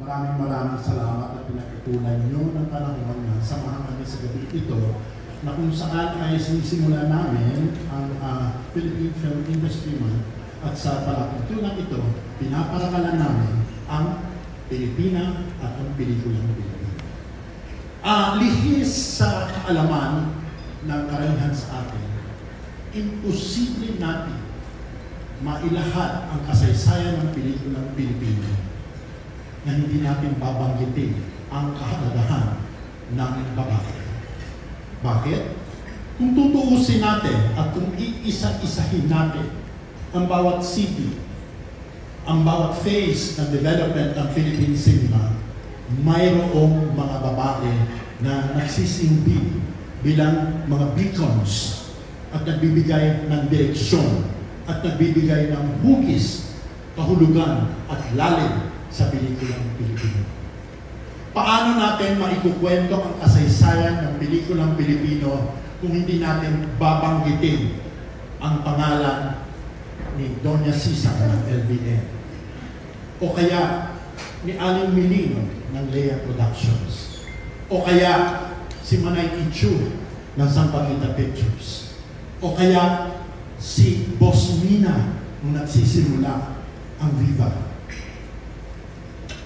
maraming salamat at pinagkukulan nyo ng panahon na samahan kami sa gabi ito na kung saan ay sinisimula namin ang Philippine Film Industry Month at sa palatuntunan ito, pinaparakalan namin ang Pilipina at ang pelikulang Pilipino. Lihis sa kaalaman ng karamihan sa atin, imposible natin mailahat ang kasaysayan ng pelikulang Pilipino na hindi natin babanggitin ang kahalagahan ng babae. Bakit? Kung tutuusin natin at kung iisa-isahin natin ang bawat city, ang bawat phase ng development ng Philippine cinema, mayroong mga babae na nagsisilbi bilang mga beacons at nagbibigay ng direksyon at nagbibigay ng hugis, kahulugan at lalim sa pelikulang Pilipino. Paano natin maikukwento ang kasaysayan ng pelikulang Pilipino kung hindi natin babanggitin ang pangalan ni Doña Sisa ng LBN o kaya ni Aling Milino ng Lea Productions o kaya si Manay Ichu ng Sampaguita Pictures o kaya si Boss Mina nung nagsisimula ang Viva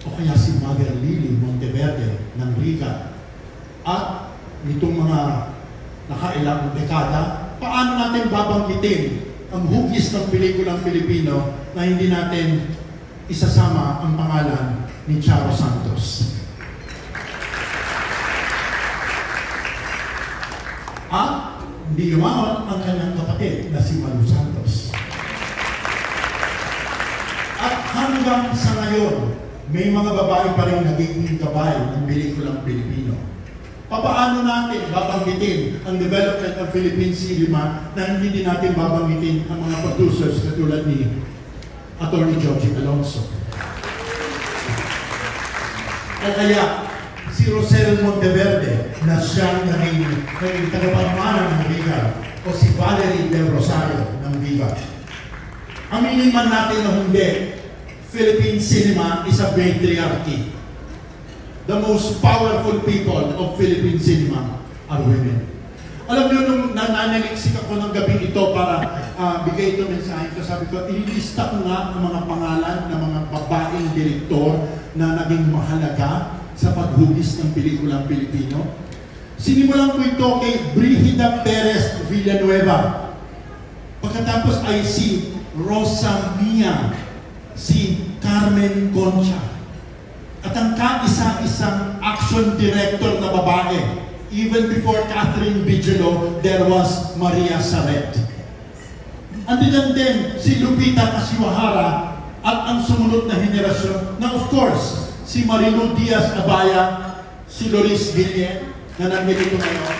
o kaya si Mother Lily Monteverde ng Riga at nitong mga nakailang dekada, paano natin babanggitin ang hugis ng pelikulang Pilipino na hindi natin isasama ang pangalan ni Charo Santos. At hindi yumaon ang kanyang kapatid na si Malu Santos. At hanggang sa ngayon, may mga babae pa rin nagiging gabay ng pelikulang Pilipino. Papaano natin babanggitin ang development ng Philippine cinema na hindi din natin babanggitin ang mga producers katulad ni Atty. Georgie Alonso? O kaya si Rosel Monteverde na siyang naging tagapagmana ng Viva o si Valerie Del Rosario ng Viva. Aminin man natin na hindi, Philippine cinema is a matriarchy. The most powerful people of Philippine cinema are women. Alam niyo, nung nananaliksik ako ng gabi ito para bigay ito mensahe ko, sabi ko, ililista ko nga ang mga pangalan ng mga babaeng direktor na naging mahalaga sa paghugis ng pelikulang Pilipino. Sinimulan ko ito kay Brigida Perez Villanueva. Pagkatapos ay si Rosa Mia, si Carmen Concha, at ang kaisa-isang action director na babae. Even before Catherine Bigelow, there was Maria Saret. Andiyan din si Lupita Kasiwahara at ang sumunod na henerasyon na of course, si Marilu Diaz Abaya, si Loris Guillen na nandito ngayon,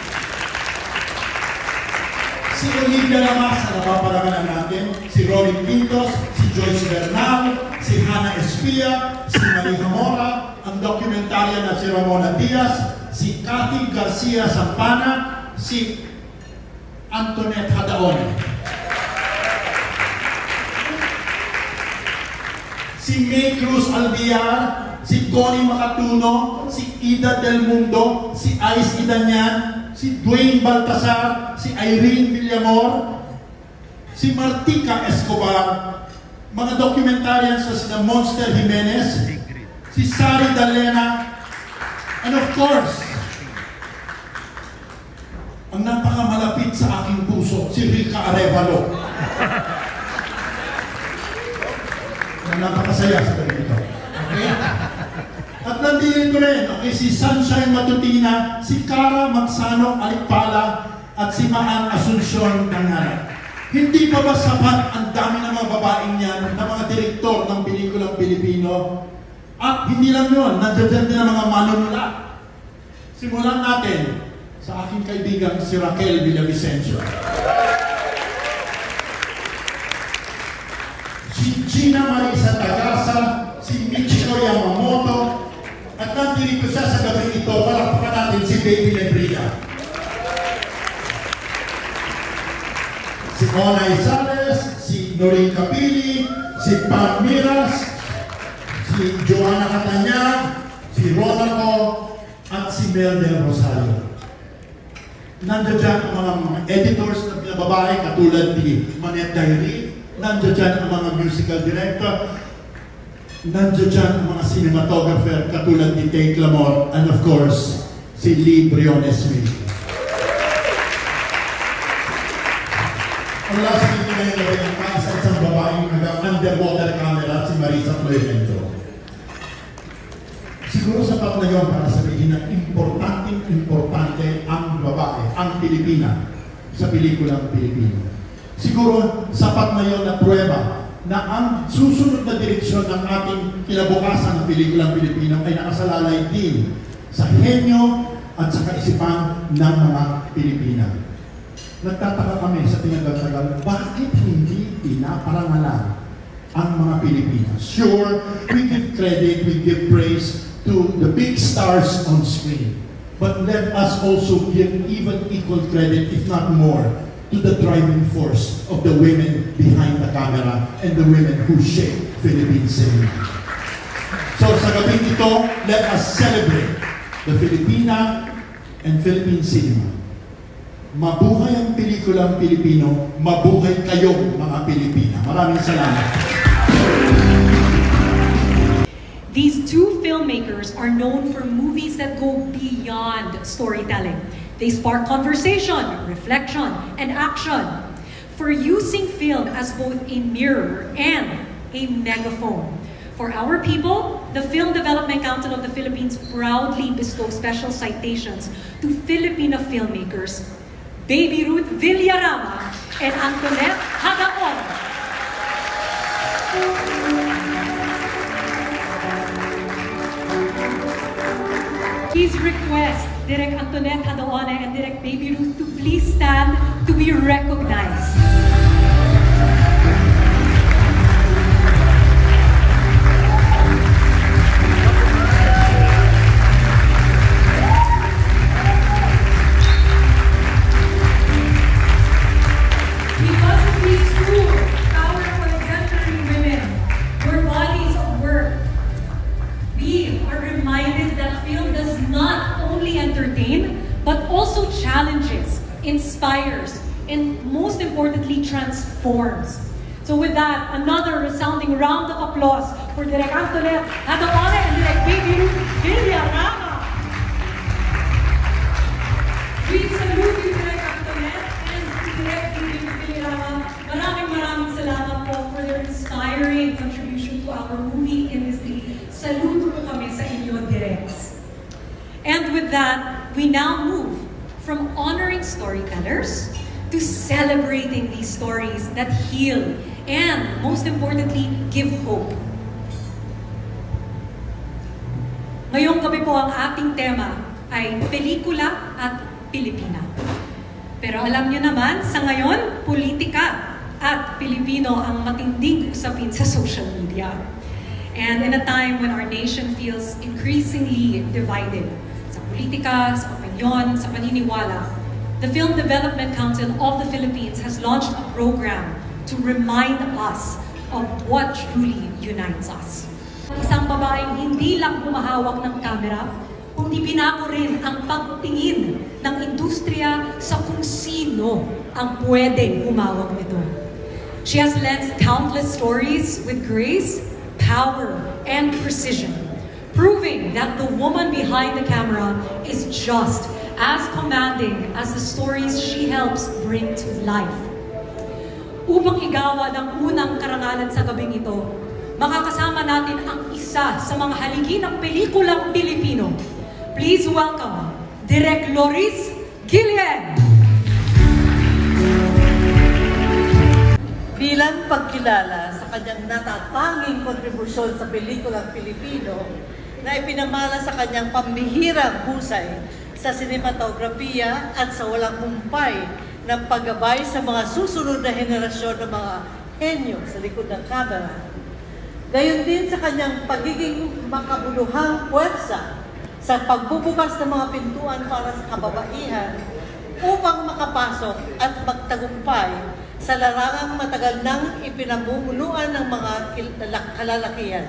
si Olivia Lamas na napaparangalan natin, si Ronnie Pintos, si Joyce Bernal, si Hannah Espia, si Maria Mora, ang dokumentarya na si Ramona Diaz, si Cathy Garcia Sampana, si Antoinette Hadaon, si May Cruz Alviar, si Connie Macatuno, si Ida Del Mundo, si Ice Idanyan, si Dwayne Baltasar, si Irene Villamor, si Martica Escobar, mga documentarians na sina Monster Jimenez, si Sari Dalena, and of course, ang napakamalapit sa aking puso, si Rica Arevalo. Napakasaya sa gabi ito. Okay? At nandito rin, okay, si Sunshine Matutina, si Cara Magsano Alikpala, at si Maan Asuncion Tangara. Hindi pa ba sapat ang dami ng mga babaeng yan, na mga direktor ng pelikulang Pilipino? At hindi lang yun, nandiyan din ang mga manunula. Simulan natin sa aking kaibigan si Raquel Villavicencio. Si Gina Marisa Tagasa, si Michiko Yamamoto, at nandito siya sa gabi ito, palakpakan natin si Baby Lebria. Si Onay Sales, si Noreen Capili, si Pam Miras, si si Joanna Catanyag, si Rona Co, at si Mel Del Rosario. Nandiyan dyan ang mga editors na babae katulad ni Manette Diary, nandiyan dyan ang mga musical director, nandiyan dyan ang mga cinematographer katulad ni Tay Clamor, and of course, si Lee Briones Smith. Ang last meeting ngayon ay ang isang babaeng underwater camera, si Marisa Clemente. Siguro sapat na yun para sabihin na importante ang babae, ang Pilipina, sa pelikulang Pilipino. Siguro sapat na yun na pruweba na ang susunod na direksyon ng ating kinabukasan ng pelikulang Pilipino ay nakasalalay din sa henyo at sa kaisipan ng mga Pilipina. Nagtataka kami sa tinagal-tagal, bakit hindi pinaparangalan ang mga Pilipina? Sure, we give credit, we give praise to the big stars on screen. But let us also give even equal credit, if not more, to the driving force of the women behind the camera and the women who shape Philippine cinema. So sa gabing ito, let us celebrate the Filipina and Philippine cinema. Mabuhay ang pelikulang Pilipino, mabuhay kayong mga Pilipina. Maraming salamat. These two filmmakers are known for movies that go beyond storytelling. They spark conversation, reflection, and action. For using film as both a mirror and a megaphone. For our people, the Film Development Council of the Philippines proudly bestows special citations to Filipino filmmakers, Baby Ruth Villarama and Antoinette Hagaon. Please request Direk Antoinette Hadaone and Direk Baby Ruth to please stand to be recognized. Because of these two powerful, exemplary women, your bodies of work, we are reminded that film does not only entertain, but also challenges, inspires, and most importantly, transforms. So with that, another resounding round of applause for Direk Antoinette Hadaone and Direk Baby Ruth Villarama. We salute you, Direk Antoinette and Direk Baby Ruth Villarama. Maraming salamat po for their inspiring contribution to our movie industry. Saludo po kami sa inyo, Directs. And with that, we now move from honoring storytellers to celebrating these stories that heal and, most importantly, give hope. Ngayong gabi po ang ating tema ay pelikula at Pilipina. Pero alam niyo naman, sa ngayon, politika at Pilipino ang matinding usapin sa social media. And in a time when our nation feels increasingly divided sa politika, sa opinyon, sa paniniwala, the Film Development Council of the Philippines has launched a program to remind us of what truly unites us. Isang babaeng hindi lang humahawak ng kamera, kundi binago rin ang pagtingin ng industriya sa kung sino ang pwedeng humawak nito. She has lent countless stories with grace, power, and precision, proving that the woman behind the camera is just as commanding as the stories she helps bring to life. Upang igawad ang unang karangalan sa gabing ito, makakasama natin ang isa sa mga haligi ng pelikulang Pilipino. Please welcome Direk Loris Guillen. Bilang pagkilala sa kanyang natatanging kontribusyon sa pelikulang Pilipino na ipinamana sa kanyang pambihirang husay sa sinematografiya at sa walang humpay ng paggabay sa mga susunod na henerasyon ng mga henyo sa likod ng kamera. Gayon din sa kanyang pagiging makabuluhang puwersa sa pagbubukas ng mga pintuan para sa kababaihan upang makapasok at magtagumpay sa larangang matagal nang ipinamumunuan ng mga kalalakihan.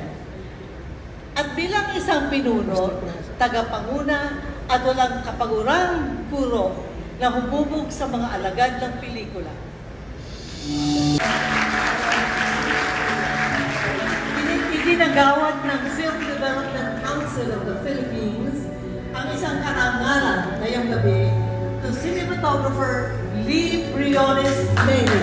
At bilang isang pinuno, tagapanguna at walang kapagurang puro na humubog sa mga alagad ng pelikula. Iginagawad ng Film Development Council of the Philippines ang isang karangalan ngayong gabi to cinematographer Lee Briones Neri.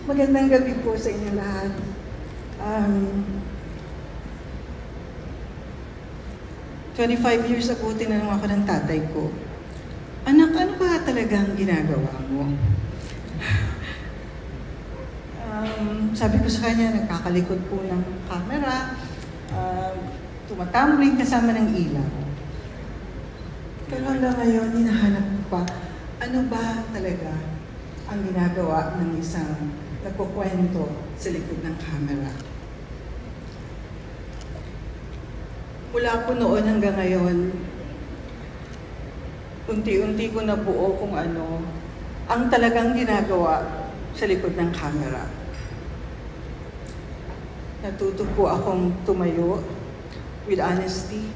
Magandang gabi po sa inyo lahat. 25 years ago, tinanong ako ng tatay ko, "Anak, ano ba talagang ginagawa mo?" Sabi ko sa kanya, nagkakalikod po ng camera, tumatambling kasama ng ilaw. Pero hanggang ngayon, hinahanap ko pa, ano ba talaga ang ginagawa ng isang nagkukwento sa likod ng camera. Mula po noon hanggang ngayon, unti-unti ko nabuo kung ano ang talagang ginagawa sa likod ng camera. Natuto po akong tumayo with honesty,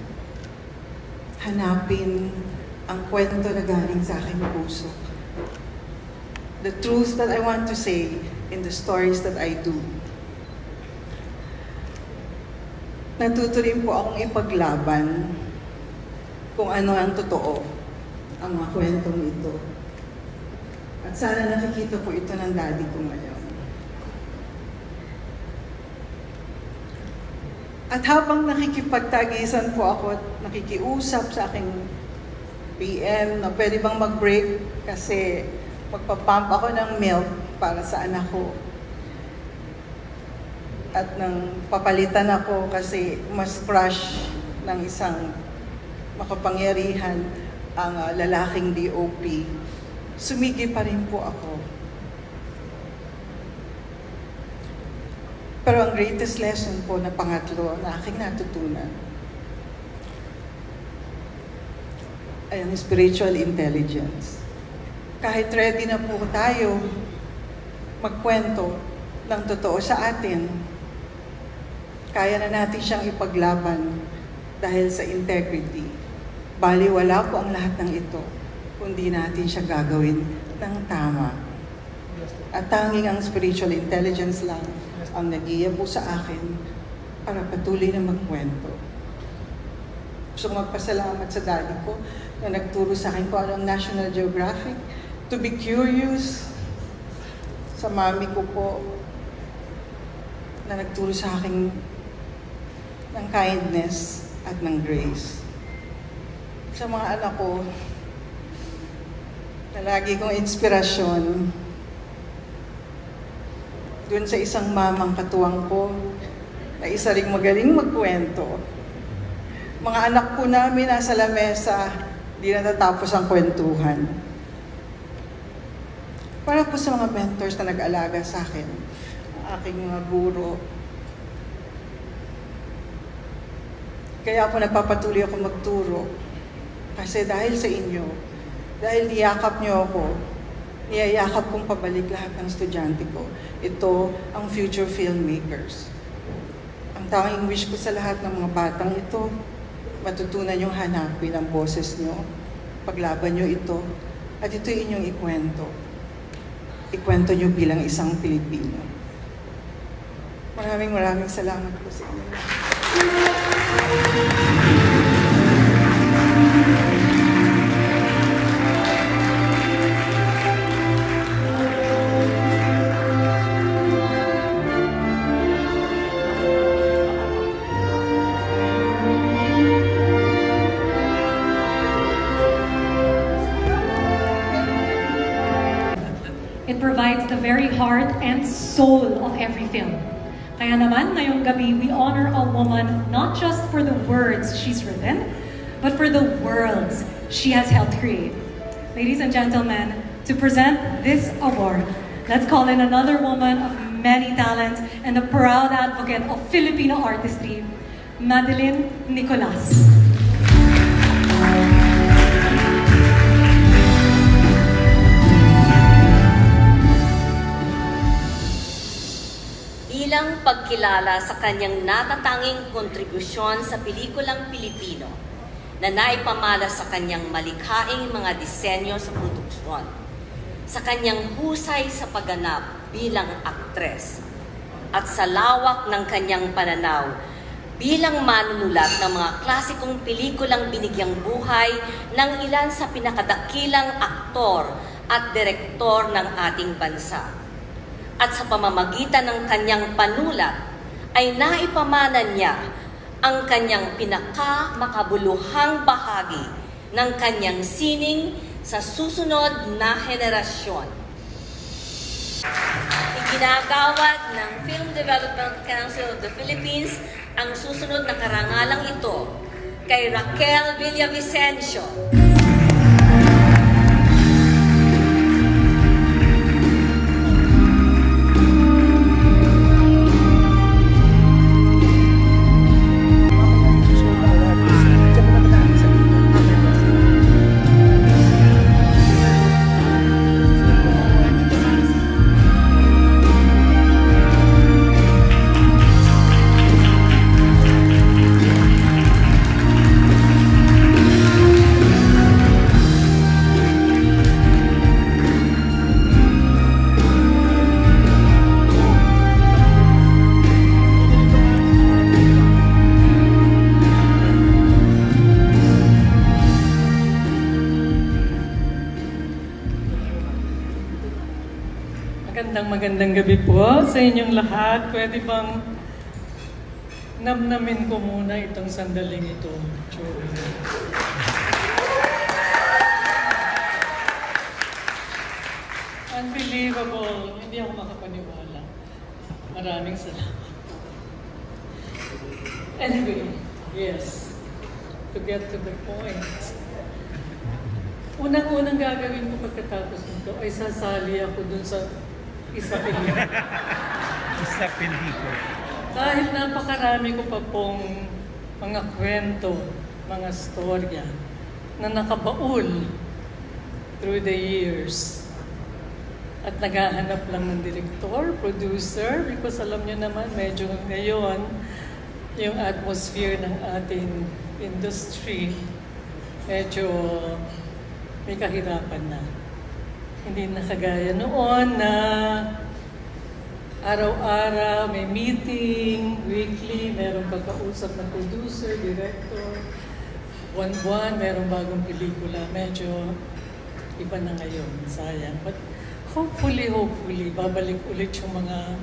hanapin ang kwento na galing sa aking puso. The truth that I want to say in the stories that I do. Natuto rin po akong ipaglaban kung ano ang totoo, ang mga kwentong ito. At sana nakikita po ito ng daddy ko ngayon. At habang nakikipagtagisan po ako at nakikiusap sa aking PM na pwede bang mag-break kasi magpapump ako ng milk para sa anak ko. At nang papalitan ako kasi mas crush ng isang makapangyarihan ang lalaking DOP, sumigi pa rin po ako. Pero ang greatest lesson po na pangatlo na aking natutunan ay ang spiritual intelligence. Kahit ready na po tayo magkwento ng totoo sa atin, kaya na natin siyang ipaglaban dahil sa integrity. Baliwala po ang lahat ng ito kung di natin siya gagawin ng tama. At tanging ang spiritual intelligence lang ang nag-iya po sa akin para patuloy na magkwento. Gusto magpasalamat sa daddy ko na nagturo sa akin kung anong National Geographic, to be curious. Sa mami ko po na nagturo sa akin ng kindness at ng grace. Sa mga anak ko na lagi kong inspirasyon, dun sa isang mamang katuwang ko na isa ring magaling magkwento. Mga anak po namin nasa lamesa, di na natapos ang kwentuhan. Para po sa mga mentors na nag-alaga sa akin, ang aking mga guro. Kaya po nagpapatuloy ako magturo. Kasi dahil sa inyo, dahil niyakap niyo ako, niyayakap kong pabalik lahat ng estudyante ko. Ito ang future filmmakers. Ang tanging wish ko sa lahat ng mga batang ito, matutunan yung hanapin ang boses nyo, paglaban nyo ito, at ito inyong ikwento. Ikwento nyo bilang isang Pilipino. Maraming salamat po sa inyo. It provides the very heart and soul of every film. Kaya naman, ngayong gabi, we honor a woman not just for the words she's written, but for the worlds she has helped create. Ladies and gentlemen, to present this award, let's call in another woman of many talents and a proud advocate of Filipino artistry, Madeline Nicolas. Bilang pagkilala sa kanyang natatanging kontribusyon sa pelikulang Pilipino na naipamala sa kanyang malikhaing mga disenyo sa produksyon, sa kanyang husay sa pagganap bilang aktres, at sa lawak ng kanyang pananaw bilang manunulat ng mga klasikong pelikulang binigyang buhay ng ilan sa pinakadakilang aktor at direktor ng ating bansa. At sa pamamagitan ng kanyang panulat ay naipamana niya ang kanyang pinakamakabuluhang bahagi ng kanyang sining sa susunod na henerasyon. Iginagawad ng Film Development Council of the Philippines ang susunod na karangalang ito kay Raquel Villavicencio. Magandang gabi po sa inyong lahat. Pwede bang namnamin ko muna itong sandaling ito? Unbelievable. Hindi ako makapaniwala. Maraming salamat. Anyway, yes. To get to the point. Unang-unang gagawin ko pagkatapos nito ay sasali ako dun sa isa pelikula. Isa pelikula. Dahil napakarami ko pa pong mga kwento, mga storya na nakabaul through the years. At naghahanap lang ng director, producer, because alam nyo naman, medyo ngayon, yung atmosphere ng ating industry, medyo may kahirapan na. Hindi na kagaya noon na araw-araw may meeting, weekly, merong pagkausap ng producer, director, buwan-buwan, merong bagong pelikula. Medyo iba na ngayon, sayang. But hopefully, babalik ulit yung mga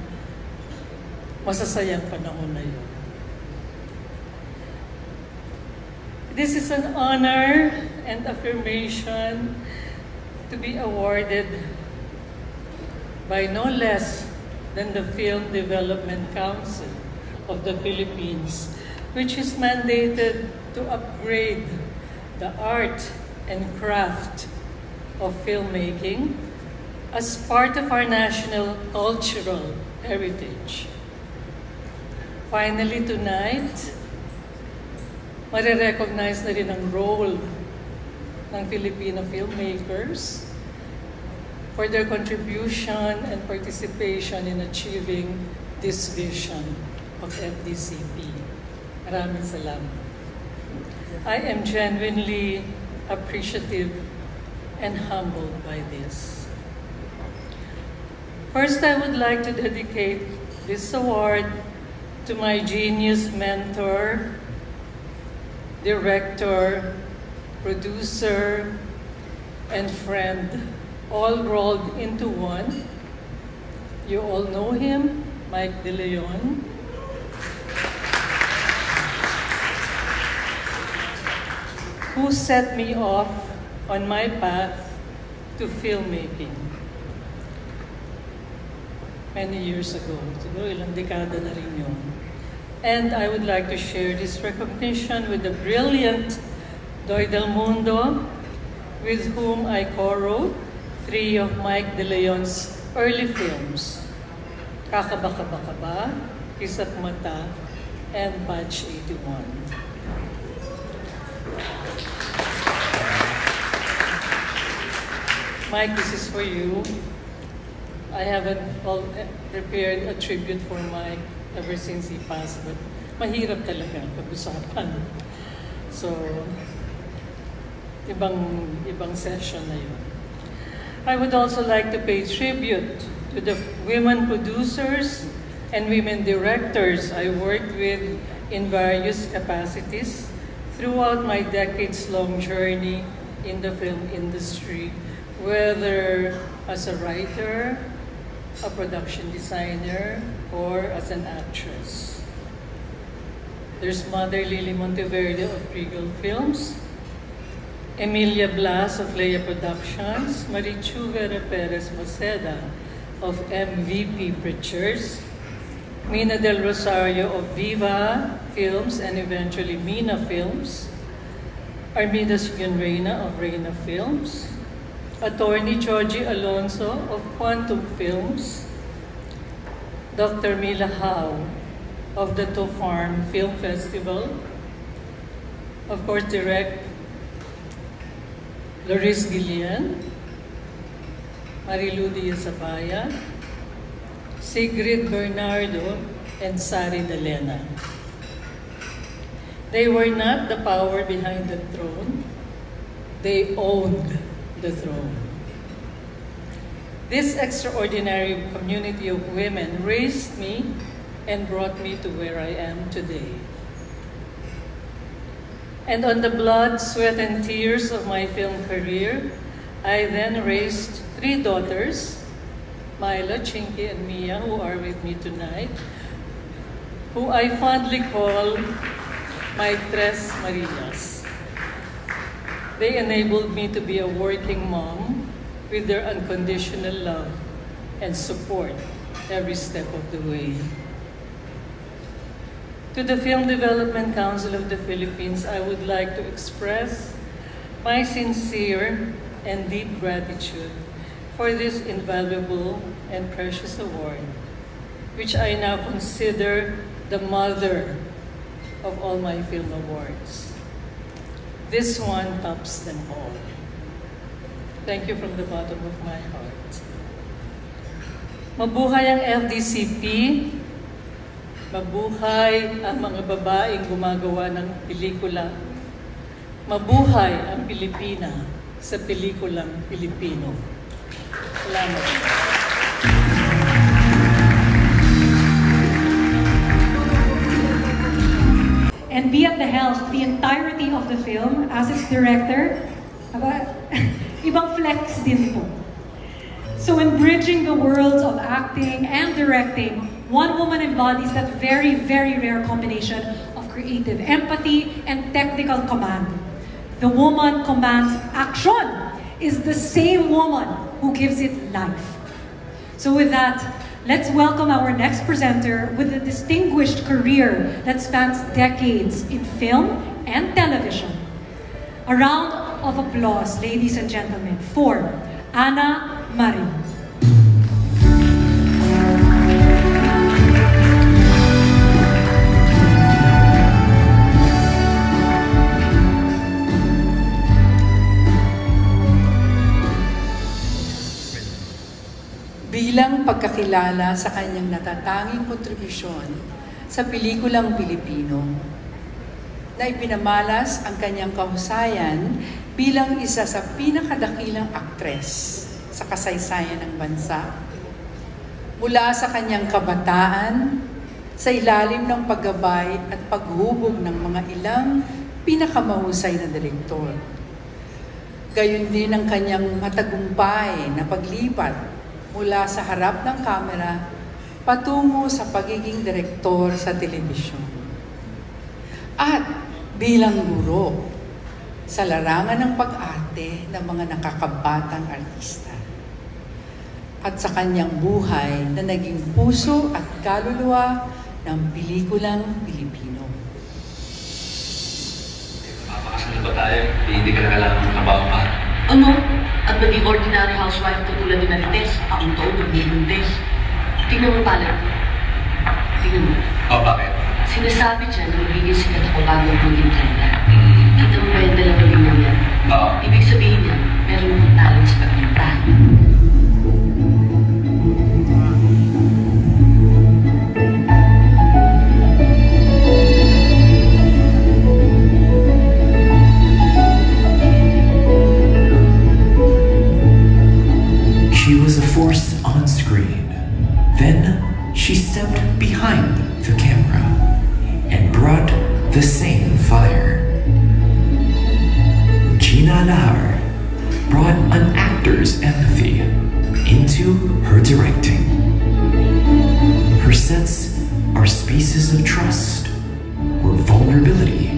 masasayang panahon na yun. This is an honor and affirmation to be awarded by no less than the Film Development Council of the Philippines, which is mandated to upgrade the art and craft of filmmaking as part of our national cultural heritage. Finally, tonight, marirecognize na rin ang role ng Filipino filmmakers for their contribution and participation in achieving this vision of FDCP. Maraming salamat. I am genuinely appreciative and humbled by this. First, I would like to dedicate this award to my genius mentor, director, producer, and friend, all rolled into one. You all know him, Mike De Leon. Who set me off on my path to filmmaking many years ago. Siguro ilang dekada na rin yun. And I would like to share this recognition with the brilliant Doy Del Mundo, with whom I co-wrote 3 of Mike De Leon's early films, Kakaba-Kaba-Kaba, Kisap Mata, and Batch 81. Mike, this is for you. I haven't prepared a tribute for Mike ever since he passed, but mahirap talaga pag-usapan. So, ibang session na yun. I would also like to pay tribute to the women producers and women directors I worked with in various capacities throughout my decades-long journey in the film industry, whether as a writer, a production designer, or as an actress. There's Mother Lily Monteverde of Regal Films, Emilia Blas of Leia Productions, Marichu Vera Perez Maceda of MVP Pictures, Mina Del Rosario of Viva Films and eventually Mina Films, Armida Sugan Reyna of Reyna Films, Attorney Georgie Alonso of Quantum Films, Dr. Mila Howe of the To Farm Film Festival, of course, Direct Loris Guillen, Marilu Diaz-Abaya, Sigrid Bernardo, and Sari Dalena. They were not the power behind the throne, they owned the throne. This extraordinary community of women raised me and brought me to where I am today. And on the blood, sweat, and tears of my film career, I then raised 3 daughters, Myla, Chinky, and Mia, who are with me tonight, who I fondly call my Tres Marias. They enabled me to be a working mom with their unconditional love and support every step of the way. To the Film Development Council of the Philippines, I would like to express my sincere and deep gratitude for this invaluable and precious award, which I now consider the mother of all my film awards. This one tops them all. Thank you from the bottom of my heart. Mabuhay ang FDCP, mabuhay ang mga babaeng gumagawa ng pelikula, mabuhay ang Pilipina sa pelikulang Pilipino. Salamat. And be at the helm of the entirety of the film as its director. Ibang flex din po. So in bridging the worlds of acting and directing, one woman embodies that very, very rare combination of creative empathy and technical command. The woman commands action, is the same woman who gives it life. So with that, let's welcome our next presenter with a distinguished career that spans decades in film and television. A round of applause, ladies and gentlemen, for Ana Marin. Bilang pagkakilala sa kanyang natatanging kontribusyon sa pelikulang Pilipino, na ipinamalas ang kanyang kahusayan bilang isa sa pinakadakilang aktres sa kasaysayan ng bansa. Mula sa kanyang kabataan sa ilalim ng paggabay at paghubog ng mga ilang pinakamahusay na direktor. Gayon din ang kanyang matagumpay na paglipat mula sa harap ng kamera patungo sa pagiging direktor sa telebisyon. At bilang guro sa larangan ng pag-arte ng mga nakakabatang artista. At sa kanyang buhay na naging puso at kaluluwa ng pelikulang Pilipino. Mapakasal ba tayo? Hindi ka na kailangan ng trabaho pa. Ano? At maging ordinary housewife tulad ni Marites, taon-taon nagbibuntis. Tingnan mo pala. Tingnan mo. Oh, bakit? Sinasabi dyan na magiging sikat ako bago ang maging trenda. Kita mo ba yung dalawang mo yan? Oo. Ibig sabihin niya, meron mong talent sa pagkanta. She was a force on screen. Then she stepped behind the camera and brought the same fire. Gina Alahar brought an actor's empathy into her directing. Her sets are spaces of trust where vulnerability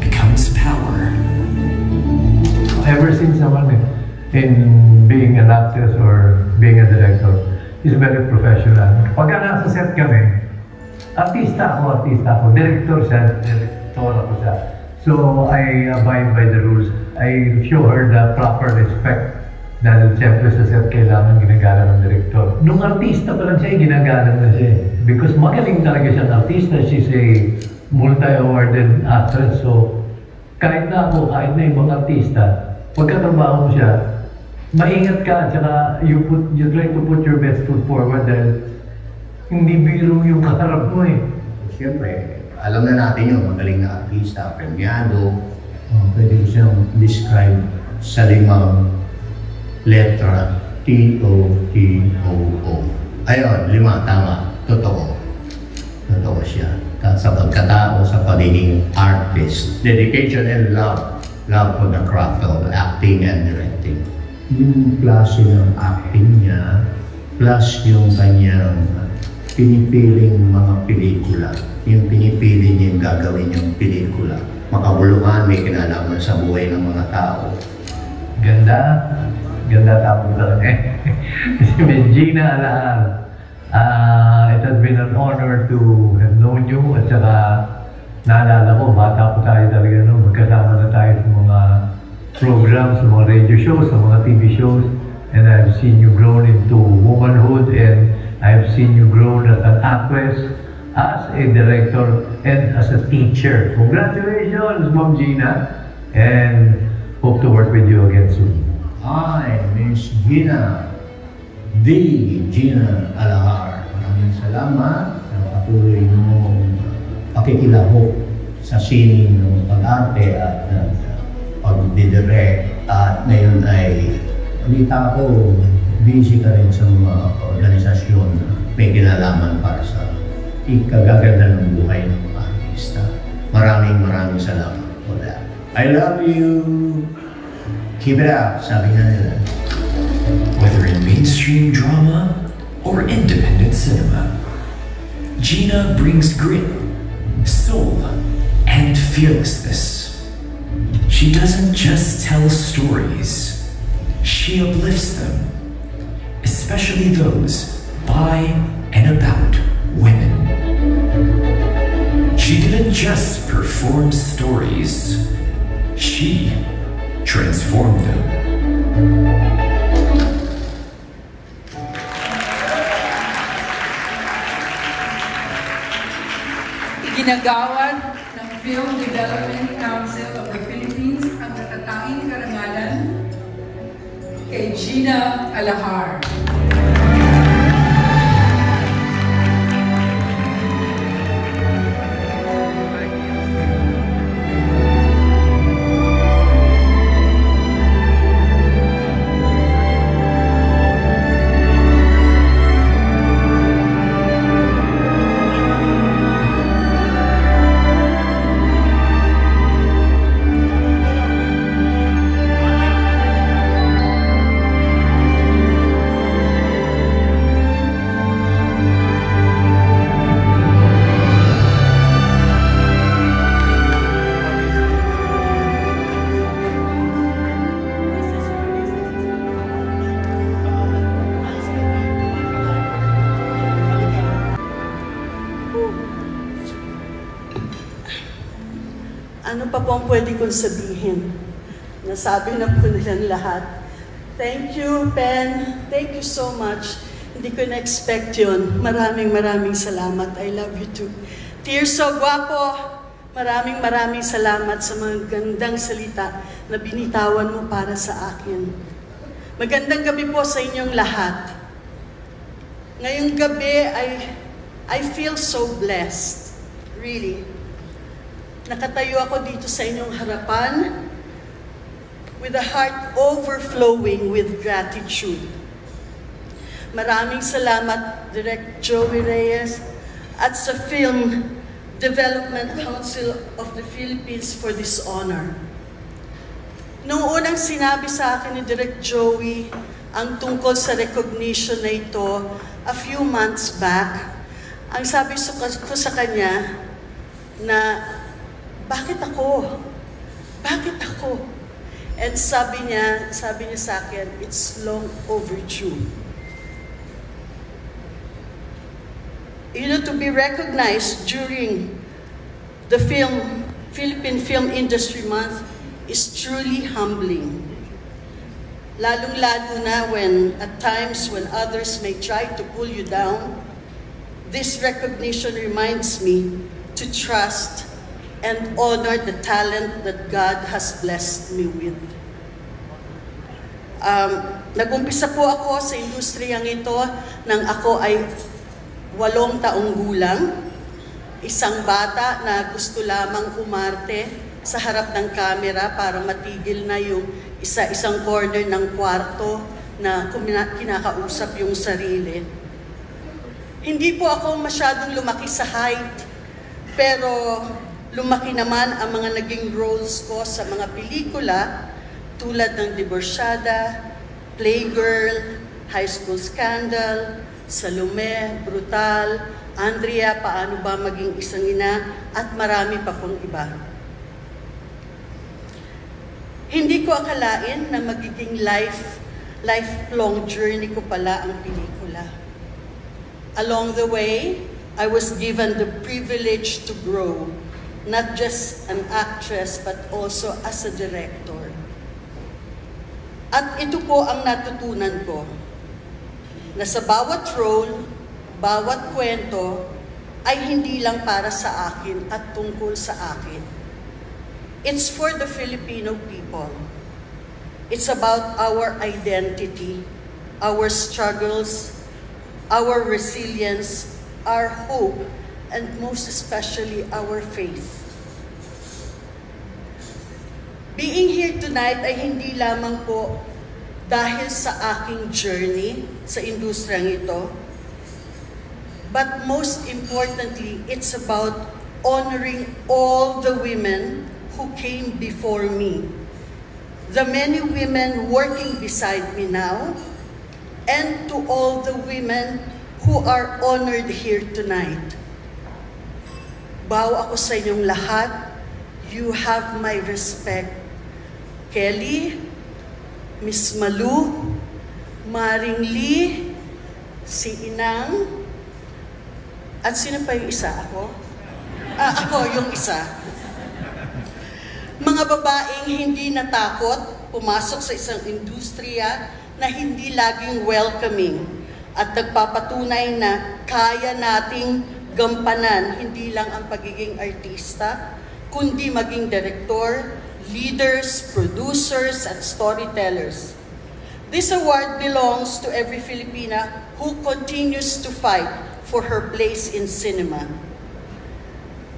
becomes power. Ever since someone in being an actress or being a director is very professional. Pagka nasa set kami, artista ako, director siya, director ako siya. So I abide by the rules. I show her the proper respect dahil siyempre sa set kailangan ginagalang ng director. Nung artista pa lang siya, ginagalang na siya. Because magaling talaga siyang artista. She's a multi-awarded actress. So kahit na ako, kahit na ibang artista, pagkatrabaho mo siya, maingat ka, tsaka you try to put your best foot forward dahil hindi biro yung kaharap mo eh. Siyempre, alam na natin yun, magaling na artista, premiado, pwede ko siyang describe sa 5 letra, T-O-T-O-O. Ayun, 5, tama, totoo. Totoo siya. Sa pagkatao, sa pagiging artist, dedication and love for the craft of acting and directing. Yung klase ng acting niya, plus yung kanyang pinipiling mga pelikula. Yung pinipili niya yung gagawin niyang pelikula. Makabuluhan, may kinalaman sa buhay ng mga tao. Ganda tao talaga eh. Si Ms. Gina Alahar, it has been an honor to have known you at saka naalala ko, bata po tayo talaga, no? Magkasama na tayo sa mga programs, sa mga radio shows, sa mga TV shows, and I've seen you grown into womanhood, and I've seen you grown as an actress, as a director, and as a teacher. Congratulations, Ma'am Gina, and hope to work with you again soon. Hi, Miss Gina, the Gina Alahar. Maraming salamat sa patuloy mong pakikilahok sa sining ng pag-arte at pag-direct, at ngayon ay balita ko, busy ka rin sa mga organisasyon na may kinalaman para sa ikagaganda ng buhay ng mga artista. Maraming salamat for that. I love you. Keep it up, sabi nga nila. Whether in mainstream drama or independent cinema, Gina brings grit, soul, and fearlessness. She doesn't just tell stories, she uplifts them, especially those by and about women. She didn't just perform stories, she transformed them. Iginagawad ng Film Development Council of the Philippines ang natatanging karangalan kay Gina Alahar. Ano pa po ang pwede kong sabihin? Nasabi na po nilang lahat. Thank you, Pen. Thank you so much. Hindi ko na-expect yun. Maraming salamat. I love you too. Tirso, gwapo. Maraming salamat sa mga gandang salita na binitawan mo para sa akin. Magandang gabi po sa inyong lahat. Ngayong gabi, I feel so blessed. Really. Nakatayo ako dito sa inyong harapan with a heart overflowing with gratitude. Maraming salamat, Direk Joey Reyes, at sa Film Development Council of the Philippines for this honor. Noong unang sinabi sa akin ni Direk Joey ang tungkol sa recognition na ito a few months back, ang sabi ko sa kanya na, bakit ako? Bakit ako? And sabi niya sa akin, it's long overdue. You know, to be recognized during the Philippine Film Industry Month is truly humbling. Lalong-lalo na at times when others may try to pull you down, this recognition reminds me to trust and honor the talent that God has blessed me with. Nag-umpisa po ako sa industriyang ito nang ako ay 8 taong gulang, isang bata na gusto lamang umarte sa harap ng kamera para matigil na yung isang corner ng kwarto na kinakausap yung sarili. Hindi po ako masyadong lumaki sa height, pero lumaki naman ang mga naging roles ko sa mga pelikula tulad ng Divorciada, Playgirl, High School Scandal, Salome, Brutal, Andrea, Paano Ba Maging Isang Ina, at marami pa pong iba. Hindi ko akalain na magiging lifelong journey ko pala ang pelikula. Along the way, I was given the privilege to grow, not just an actress but also as a director. At ito po ang natutunan ko, na sa bawat role, bawat kwento, ay hindi lang para sa akin at tungkol sa akin. It's for the Filipino people. It's about our identity, our struggles, our resilience, our hope, and most especially our faith. Being here tonight ay hindi lamang po dahil sa aking journey sa industriyang ito, but most importantly, it's about honoring all the women who came before me, the many women working beside me now, and to all the women who are honored here tonight. Bow ako sa inyong lahat. You have my respect. Kelly, Miss Malu, Maring Lee, si Inang, at sino pa yung isa? Ako? Ako yung isa. Mga babaeng hindi natakot pumasok sa isang industriya na hindi laging welcoming at nagpapatunay na kaya nating gampanan hindi lang ang pagiging artista, kundi maging direktor, leaders, producers, and storytellers. This award belongs to every Filipina who continues to fight for her place in cinema.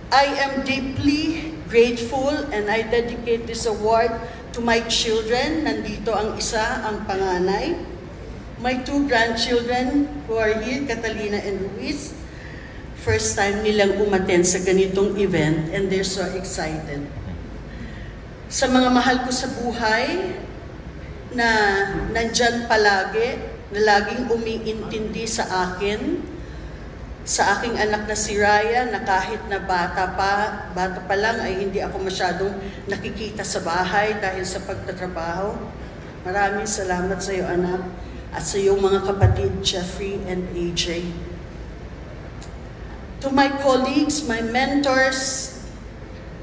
I am deeply grateful and I dedicate this award to my children. Nandito ang isa, ang panganay. My 2 grandchildren who are here, Catalina and Luis. First time nilang umattend sa ganitong event and they're so excited. Sa mga mahal ko sa buhay na nandyan palagi, na laging umiintindi sa akin, sa aking anak na si Raya, na kahit na bata pa lang ay hindi ako masyadong nakikita sa bahay dahil sa pagtatrabaho. Maraming salamat sa iyo, anak, at sa iyong mga kapatid, Jeffrey and AJ. To my colleagues, my mentors,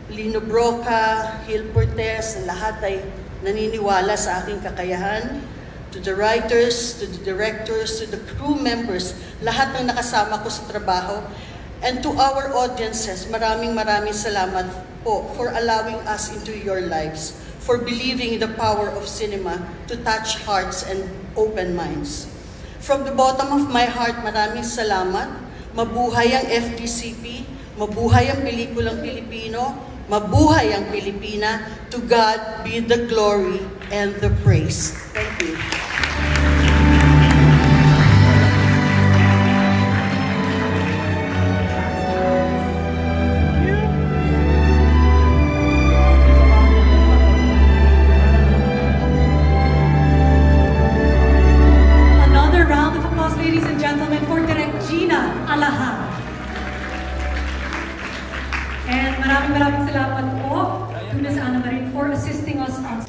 Lino Broca, Gil Portes, lahat ay naniniwala sa aking kakayahan. To the writers, to the directors, to the crew members, lahat ng nakasama ko sa trabaho. And to our audiences, maraming salamat po for allowing us into your lives, for believing in the power of cinema to touch hearts and open minds. From the bottom of my heart, maraming salamat. Mabuhay ang FDCP, mabuhay ang pelikulang Pilipino, mabuhay ang Pilipina. To God be the glory and the praise. Thank you. Maraming salamat po to Ms. Ana Marin for assisting us on.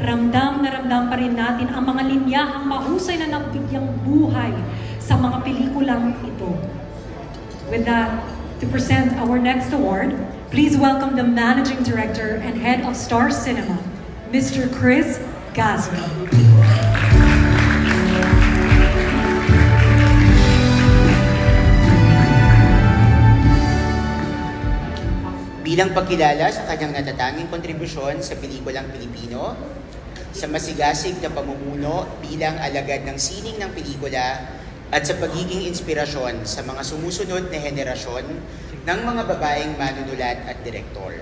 Ramdam na ramdam pa rin natin ang mga linyahang mahusay na nagbigyang buhay sa mga pelikulang ito. With that, to present our next award, please welcome the Managing Director and Head of Star Cinema, Mr. Chris Gasly. Bilang pagkilala sa kanyang natatanging kontribusyon sa pelikulang Pilipino, sa masigasig na pamumuno bilang alagad ng sining ng pelikula at sa pagiging inspirasyon sa mga sumusunod na henerasyon ng mga babaeng manunulat at direktor.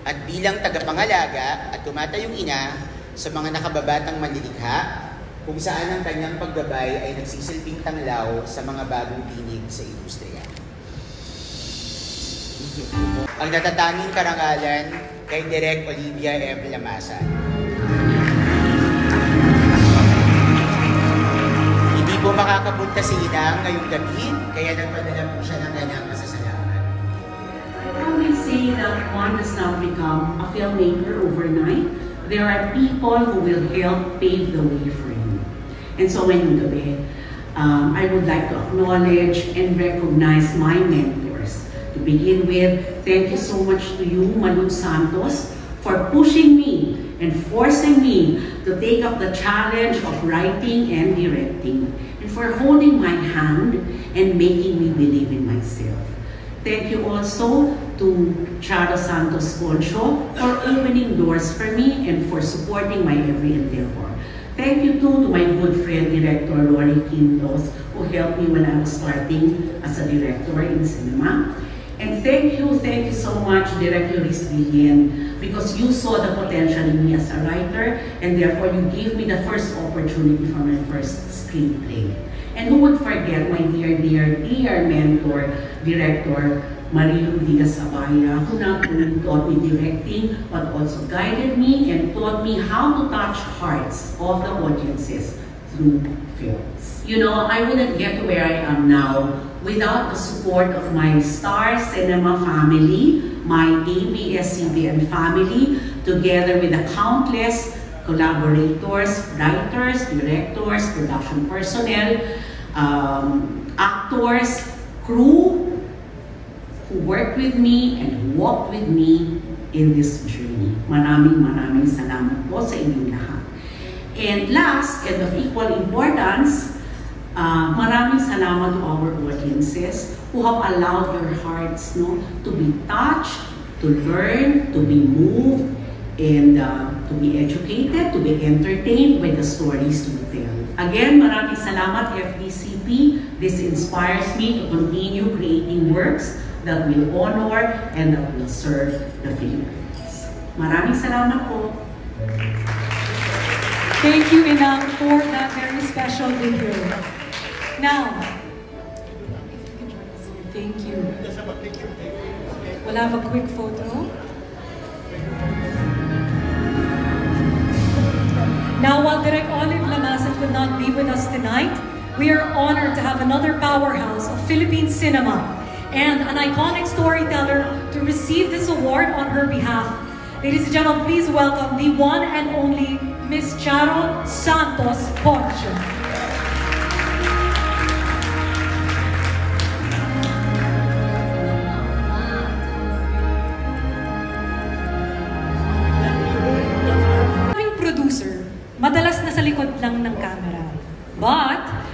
At bilang tagapangalaga at tumatayong ina sa mga nakababatang manlilikha, kung saan ang kanyang paggabay ay nagsisilbing tanglaw sa mga bagong tinig sa industriya. Ang natatanging karangalan kay Direk Olivia M. Lamasan. Hindi po makakapunta si Inang ngayong gabi, kaya nagpadala po siya ng kanyang pasasalamat. I always say that one does not become a filmmaker overnight. There are people who will help pave the way for you. And so ngayong gabi, I would like to acknowledge and recognize my mentors. To begin with, thank you so much to you, Manu Santos, for pushing me and forcing me to take up the challenge of writing and directing, and for holding my hand and making me believe in myself. Thank you also to Charo Santos Concho for opening doors for me and for supporting my every endeavor. Thank you too to my good friend, Director Rory Quintos, who helped me when I was starting as a director in cinema. And thank you so much, Director Luis Villen, because you saw the potential in me as a writer, and therefore you gave me the first opportunity for my first screenplay. And who would forget my dear mentor, Director Marilu Diaz-Abaya, who not only taught me directing, but also guided me and taught me how to touch hearts of the audiences through films. You know, I wouldn't get to where I am now without the support of my Star Cinema family, my ABS-CBN family, together with the countless collaborators, writers, directors, production personnel, actors, crew, who worked with me and walked with me in this journey. Maraming salamat po sa inyong lahat. And last, and of equal importance, maraming salamat to our audiences who have allowed your hearts to be touched, to learn, to be moved, and to be educated, to be entertained by the stories to be told. Again, maraming salamat FDCP. This inspires me to continue creating works that will honor and that will serve the Philippines. Maraming salamat po. Thank you, Inang, for that very special video. Now, thank you. We'll have a quick photo. Now, while Direk Olive Lamasan could not be with us tonight, we are honored to have another powerhouse of Philippine cinema and an iconic storyteller to receive this award on her behalf. Ladies and gentlemen, please welcome the one and only Ms. Charo Santos Concho.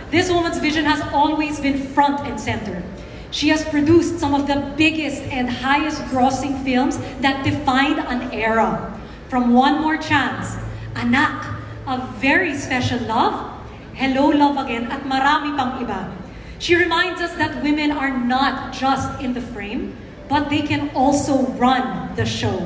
this woman's vision has always been front and center. She has produced some of the biggest and highest grossing films that defined an era. From One More Chance, Anak, A Very Special Love, Hello Love Again, at marami pang iba. She reminds us that women are not just in the frame, but they can also run the show.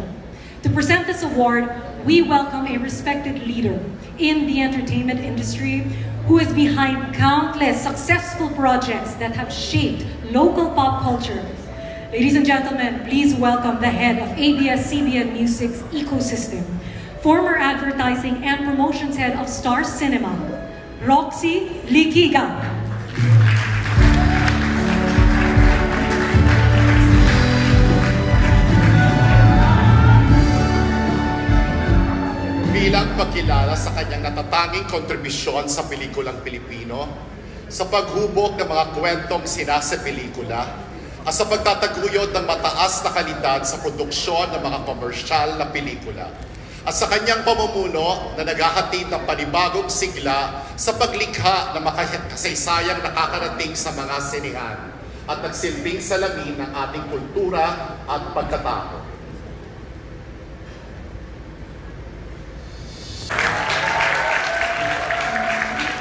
To present this award, we welcome a respected leader in the entertainment industry who is behind countless successful projects that have shaped local pop culture. Ladies and gentlemen, please welcome the head of ABS-CBN Music's ecosystem, former advertising and promotions head of Star Cinema, Roxy Liquiga. Bilang pagkilala sa kanyang natatanging kontribusyon sa pelikulang Pilipino, sa paghubog ng mga kwentong sinasa pelikula, at sa pagtataguyod ng mataas na kalidad sa produksyon ng mga komersyal na pelikula, at sa kanyang pamumuno na naghahatid ng panibagong sigla sa paglikha ng makasaysayang nakakarating sa mga sinehan at nagsilbing salamin ng ating kultura at pagkatao.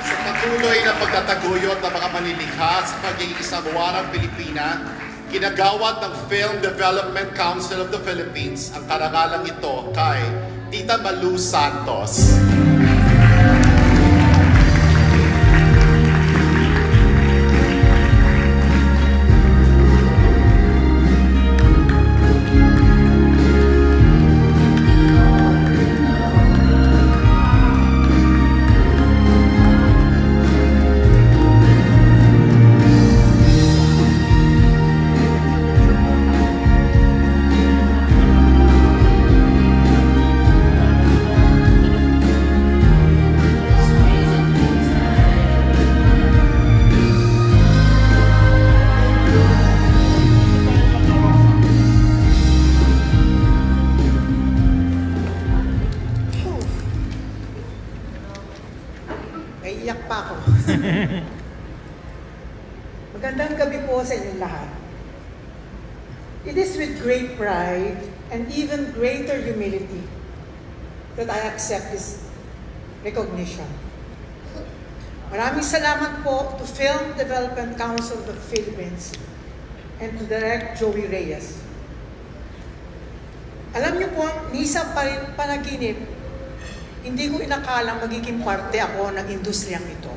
Sa patuloy na pagtataguyod ng mga manilikha sa pag-iisabuan ng Pilipina, kinagawad ng Film Development Council of the Philippines ang karangalang ito kay Tita Malu Santos. Magandang gabi po sa inyong lahat. It is with great pride and even greater humility that I accept this recognition. Maraming salamat po to Film Development Council of the Philippines and to Direct Joey Reyes. Alam niyo po, ni isang panaginip, hindi ko inakalang magiging parte ako ng industriyang ito.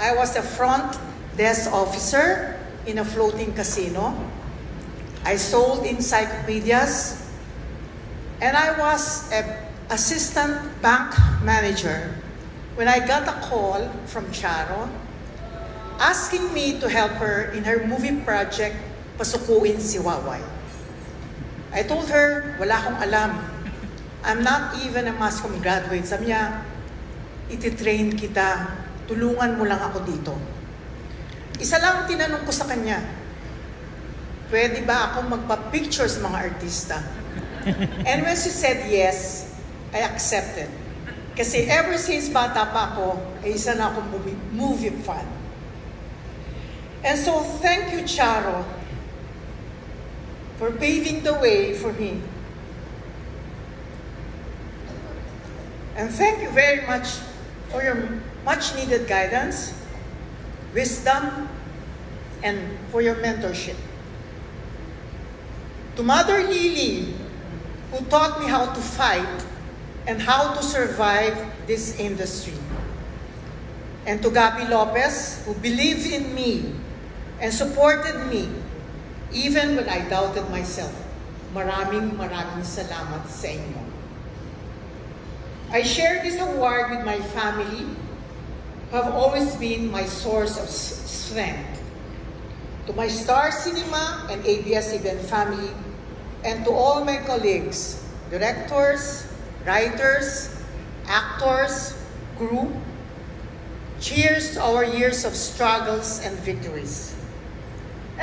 I was the front desk officer in a floating casino. I sold encyclopedias, and I was an assistant bank manager when I got a call from Charo asking me to help her in her movie project, Pasukuin si Waway. I told her, wala akong alam. I'm not even a mass comm graduate. Sabi niya, ititrain kita, tulungan mo lang ako dito. Isa lang tinanong ko sa kanya, pwede ba akong magpa-picture sa mga artista? And when she said yes, I accepted. Kasi ever since bata pa ako, ay isa na akong movie fan. And so thank you, Charo, for paving the way for me. And thank you very much for your much-needed guidance, wisdom, and for your mentorship. To Mother Lily, who taught me how to fight and how to survive this industry. And to Gabi Lopez, who believed in me and supported me even when I doubted myself. Maraming salamat sa inyo. I share this award with my family, who have always been my source of strength. To my Star Cinema and ABS-CBN family, and to all my colleagues, directors, writers, actors, crew, cheers to our years of struggles and victories.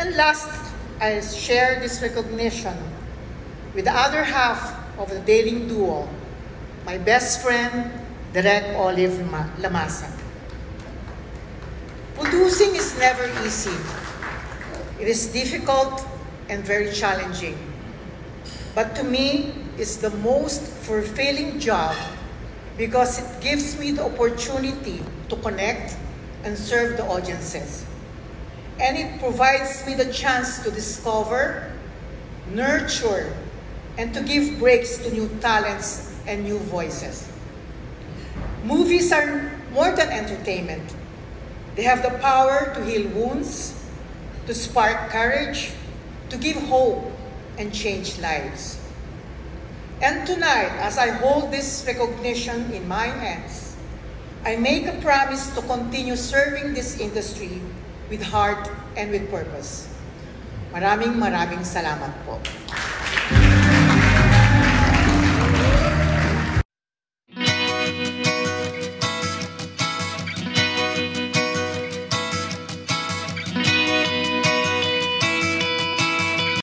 And last, I share this recognition with the other half of the dating duo, my best friend, Direk Olive Lamasa. Producing is never easy. It is difficult and very challenging. But to me, it's the most fulfilling job because it gives me the opportunity to connect and serve the audiences. And it provides me the chance to discover, nurture, and to give breaks to new talents and new voices. Movies are more than entertainment. They have the power to heal wounds, to spark courage, to give hope, and change lives. And tonight, as I hold this recognition in my hands, I make a promise to continue serving this industry with heart and with purpose. Maraming salamat po.